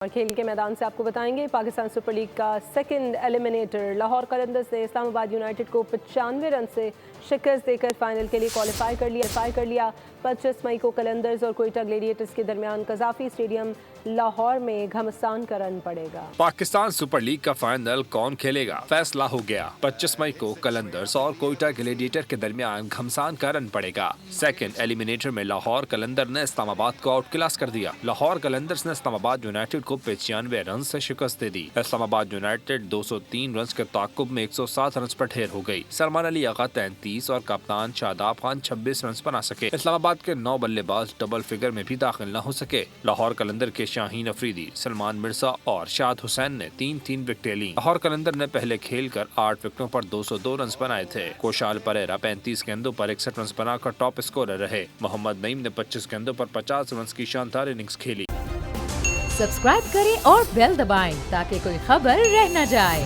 اور کھیل کے میدان سے آپ کو بتائیں گے پاکستان سپر لیگ کا سیکنڈ ایلیمنیٹر لاہور قلندرز نے اسلام آباد یونائیٹڈ کو 95 رن سے شکست دے کر فائنل کے لیے کوالیفائی کر لیا 25 مئی کو قلندرز اور کوئٹہ گلیڈیٹرز کے درمیان قذافی اسٹیڈیم لاہور میں گھمسان کا رن پڑے گا۔ پاکستان سپر لیگ کا فائنل کون کھیلے گا؟ فیصلہ ہو گیا۔ 25 مئی کو قلندرز اور کوئٹہ گلیڈیٹر کے درمیان گھمسان کا رن پڑے گا۔ سیکنڈ ایلیمنیٹر میں لاہور قلندر نے اسلام آباد کو آؤٹ کلاس کر دیا۔ لاہور قلندرز نے اسلام آباد یونائیٹڈ کو 95 رن سے شکست دے دی۔ اسلام آباد یونائیٹڈ 203 رنز کے تعاقب میں 107 رنز پر ڈھیر ہو گئی۔ سلمان علی آغا 33 اور کپتان شاداب خان 26 رنز بنا سکے۔ اسلام آباد کے 9 بلے باز ڈبل فگر میں بھی داخل نہ ہو سکے۔ لاہور قلندر کے شاہین افریدی، سلمان مرزا اور شاد حسین نے 3 وکٹیں لیں۔ لاہور قلندر نے پہلے کھیل کر 8 وکٹوں پر 202 رنز بنائے تھے۔ کوشال پریرا 35 گیندوں پر 61 رنز بنا کر ٹاپ اسکورر رہے۔ محمد نعیم نے 25 گیندوں پر 50 رنز کی شاندار اننگز کھیلی۔ سبسکرائب کریں اور بیل دبائیں تاکہ کوئی خبر رہ نہ جائے۔